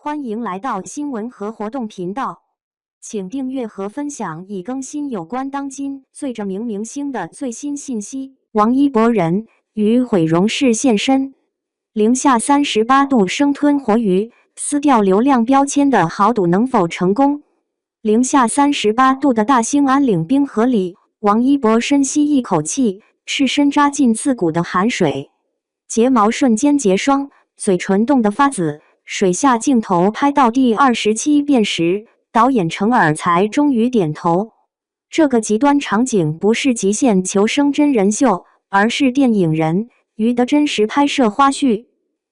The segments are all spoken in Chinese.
欢迎来到新闻和活动频道，请订阅和分享已更新有关当今最着名明星的最新信息。王一博人于毁容室现身，零下38度生吞活鱼，撕掉流量标签的豪赌能否成功？零下38度的大兴安岭冰河里，王一博深吸一口气，赤身扎进刺骨的寒水，睫毛瞬间结霜，嘴唇冻得发紫。水下镜头拍到第27遍时，导演程耳才终于点头。这个极端场景不是极限求生真人秀，而是电影人鱼的真实拍摄花絮。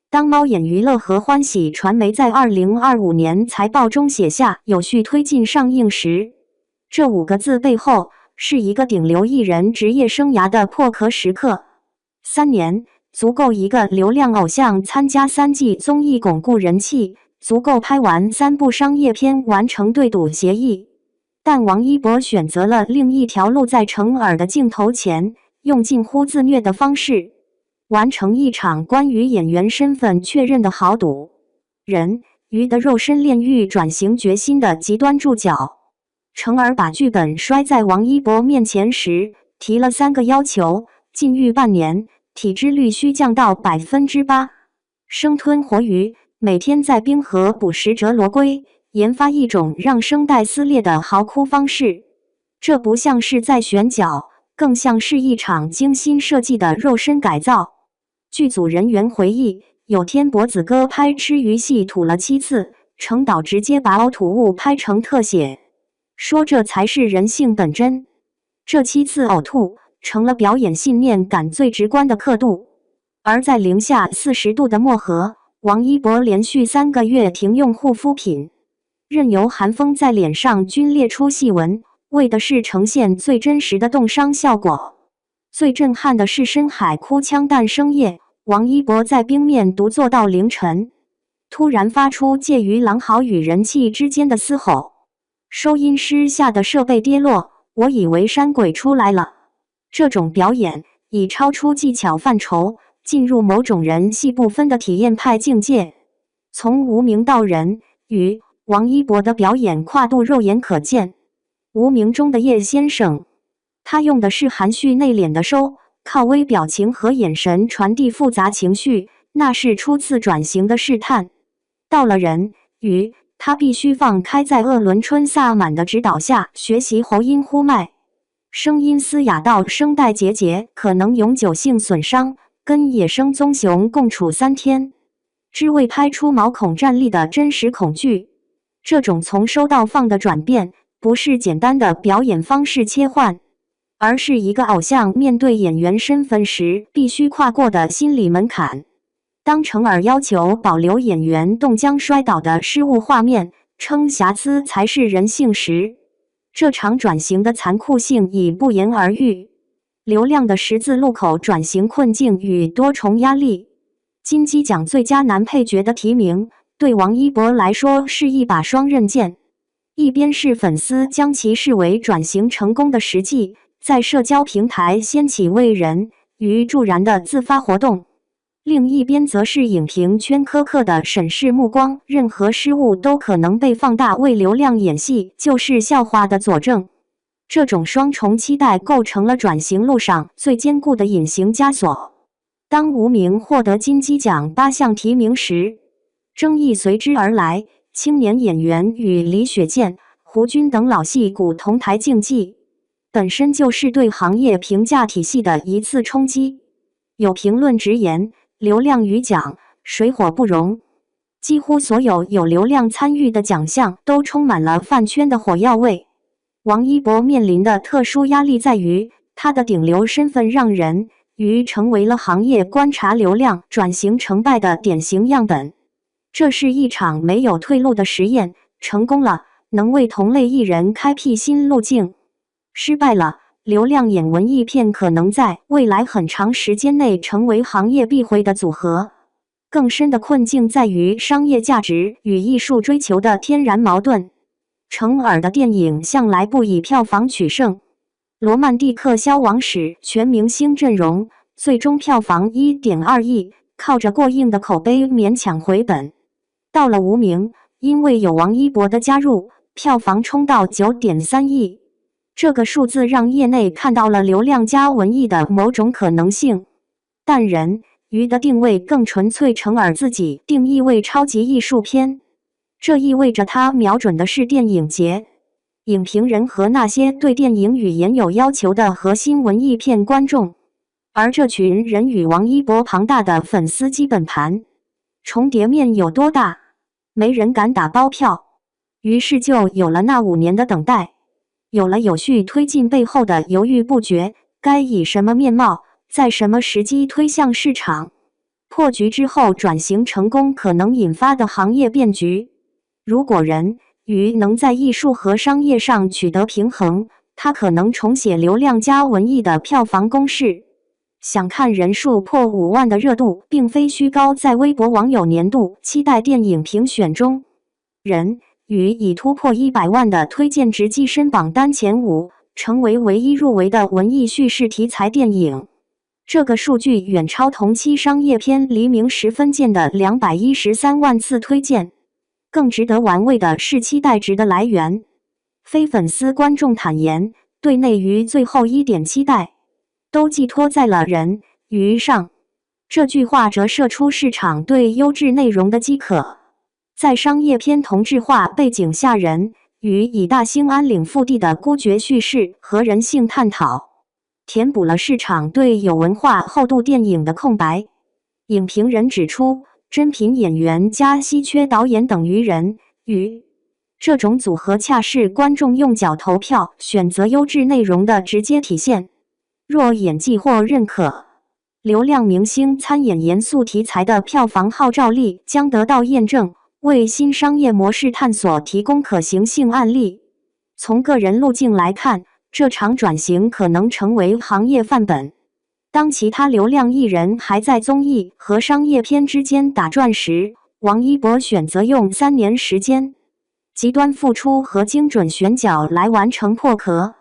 当猫眼娱乐和欢喜传媒在2025年财报中写下有序推进上映时，这5个字背后是一个顶流艺人职业生涯的破壳时刻。3年足够一个流量偶像参加3季综艺巩固人气，足够拍完3部商业片完成对赌协议。但王一博选择了另一条路，在程耳的镜头前，用近乎自虐的方式，完成一场关于演员身份确认的豪赌。人鱼的肉身炼狱转型决心的极端注脚。程耳把剧本摔在王一博面前时，提了3个要求：禁欲半年，体脂率需降到 8%， 生吞活鱼，每天在冰河捕食折罗龟，研发一种让声带撕裂的嚎哭方式。这不像是在选角，更像是一场精心设计的肉身改造。剧组人员回忆，有天脖子哥拍吃鱼戏吐了7次，程导直接把呕吐物拍成特写，说这才是人性本真。这7次呕吐成了表演信念感最直观的刻度。而在零下40度的漠河，王一博连续3个月停用护肤品，任由寒风在脸上皲裂出细纹，为的是呈现最真实的冻伤效果。最震撼的是深海哭腔诞生夜，王一博在冰面独坐到凌晨，突然发出介于狼嚎与人气之间的嘶吼，收音师吓得设备跌落，我以为山鬼出来了。这种表演已超出技巧范畴，进入某种人戏不分的体验派境界。从无名到人鱼，王一博的表演跨度肉眼可见。无名中的叶先生，他用的是含蓄内敛的收，靠微表情和眼神传递复杂情绪，那是初次转型的试探。到了人鱼，他必须放开，在鄂伦春萨满的指导下学习喉音呼麦，声音嘶哑到声带结节，可能永久性损伤，跟野生棕熊共处3天，只为拍出毛孔站立的真实恐惧。这种从收到放的转变，不是简单的表演方式切换，而是一个偶像面对演员身份时必须跨过的心理门槛。当程耳要求保留演员冻僵摔倒的失误画面，称瑕疵才是人性时，这场转型的残酷性已不言而喻。流量的十字路口转型困境与多重压力。金鸡奖最佳男配角的提名，对王一博来说是一把双刃剑。一边是粉丝将其视为转型成功的实际，在社交平台掀起为人鱼助燃的自发活动；另一边则是影评圈苛刻的审视目光，任何失误都可能被放大，为流量演戏就是笑话的佐证。这种双重期待构成了转型路上最坚固的隐形枷锁。当无名获得金鸡奖8项提名时，争议随之而来。青年演员与李雪健、胡军等老戏骨同台竞技，本身就是对行业评价体系的一次冲击。有评论直言，流量与奖水火不容。几乎所有有流量参与的奖项都充满了饭圈的火药味。王一博面临的特殊压力在于，他的顶流身份让人鱼成为了行业观察流量转型成败的典型样本。这是一场没有退路的实验，成功了，能为同类艺人开辟新路径；失败了，流量演文艺片可能在未来很长时间内成为行业避讳的组合。更深的困境在于商业价值与艺术追求的天然矛盾。程耳的电影向来不以票房取胜，《罗曼蒂克消亡史》全明星阵容，最终票房 1.2 亿，靠着过硬的口碑勉强回本。到了无名，因为有王一博的加入，票房冲到9.3亿。这个数字让业内看到了流量加文艺的某种可能性。但人鱼的定位更纯粹，成尔自己定义为超级艺术片，这意味着他瞄准的是电影节、影评人和那些对电影语言有要求的核心文艺片观众。而这群人与王一博庞大的粉丝基本盘重叠面有多大，没人敢打包票。于是就有了那5年的等待，有了有序推进背后的犹豫不决，该以什么面貌，在什么时机推向市场。破局之后转型成功可能引发的行业变局。如果人鱼能在艺术和商业上取得平衡，它可能重写流量加文艺的票房公式。想看人数破5万的热度并非虚高，在微博网友年度期待电影评选中，人鱼已突破100万的推荐值，跻身榜单前5，成为唯一入围的文艺叙事题材电影。这个数据远超同期商业片《黎明时分》见的213万次推荐。更值得玩味的是期待值的来源。非粉丝观众坦言，对内娱最后1点期待都寄托在了人鱼上。这句话折射出市场对优质内容的饥渴。在商业片同质化背景下，人鱼以大兴安岭腹地的孤绝叙事和人性探讨，填补了市场对有文化厚度电影的空白。影评人指出，真品演员加稀缺导演等于人鱼这种组合，恰是观众用脚投票选择优质内容的直接体现。若演技或认可，流量明星参演严肃题材的票房号召力将得到验证，为新商业模式探索提供可行性案例。从个人路径来看，这场转型可能成为行业范本。当其他流量艺人还在综艺和商业片之间打转时，王一博选择用3年时间、极端付出和精准选角来完成破壳。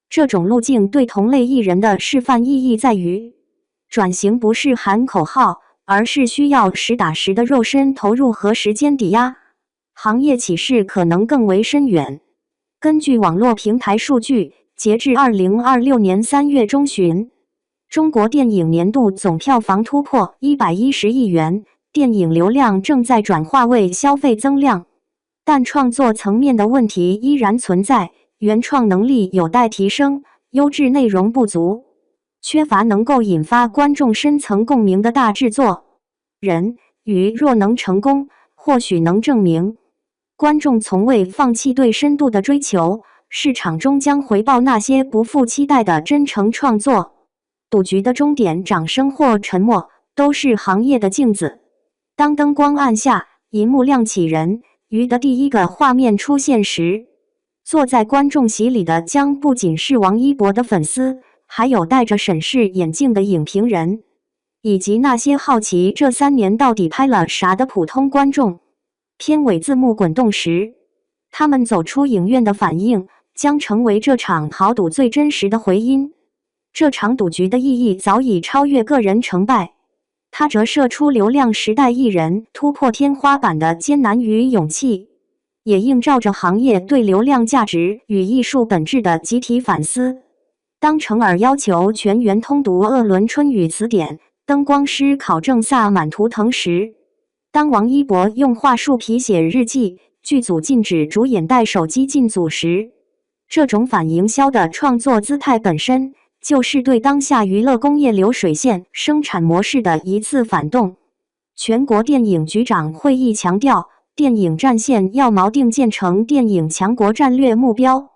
这种路径对同类艺人的示范意义在于，转型不是喊口号，而是需要实打实的肉身投入和时间抵押。行业启示可能更为深远。根据网络平台数据，截至2026年3月中旬，中国电影年度总票房突破110亿元，电影流量正在转化为消费增量。但创作层面的问题依然存在，原创能力有待提升，优质内容不足，缺乏能够引发观众深层共鸣的大制作。人鱼若能成功，或许能证明，观众从未放弃对深度的追求，市场终将回报那些不负期待的真诚创作。赌局的终点，掌声或沉默，都是行业的镜子。当灯光暗下，银幕亮起，人鱼的第一个画面出现时，坐在观众席里的将不仅是王一博的粉丝，还有戴着审视眼镜的影评人，以及那些好奇这3年到底拍了啥的普通观众。片尾字幕滚动时，他们走出影院的反应将成为这场豪赌最真实的回音。这场赌局的意义早已超越个人成败，它折射出流量时代艺人突破天花板的艰难与勇气，也映照着行业对流量价值与艺术本质的集体反思。当成尔要求全员通读鄂伦春雨词典，灯光师考证萨满图腾时，当王一博用话术皮写日记，剧组禁止主演带手机进组时，这种反营销的创作姿态本身就是对当下娱乐工业流水线生产模式的一次反动。全国电影局长会议强调，电影战线要锚定建成电影强国战略目标，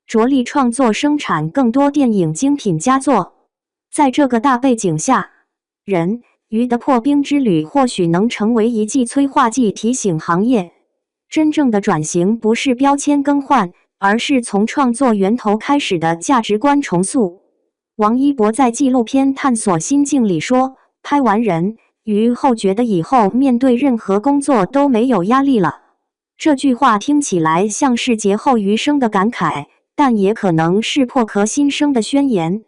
着力创作生产更多电影精品佳作。在这个大背景下，人鱼的破冰之旅或许能成为一剂催化剂，提醒行业，真正的转型不是标签更换，而是从创作源头开始的价值观重塑。王一博在纪录片《探索心境》里说，拍完人鱼后觉得以后面对任何工作都没有压力了。这句话听起来像是劫后余生的感慨，但也可能是破壳新生的宣言。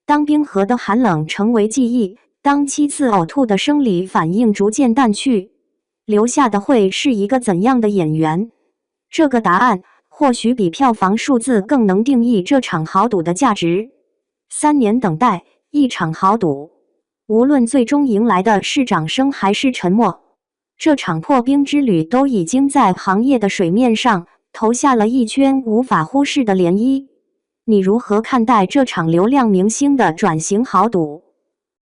当冰河的寒冷成为记忆，当7次呕吐的生理反应逐渐淡去，留下的会是一个怎样的演员？这个答案或许比票房数字更能定义这场豪赌的价值。3年等待，一场豪赌，无论最终迎来的是掌声还是沉默，这场破冰之旅都已经在行业的水面上投下了一圈无法忽视的涟漪。你如何看待这场流量明星的转型豪赌？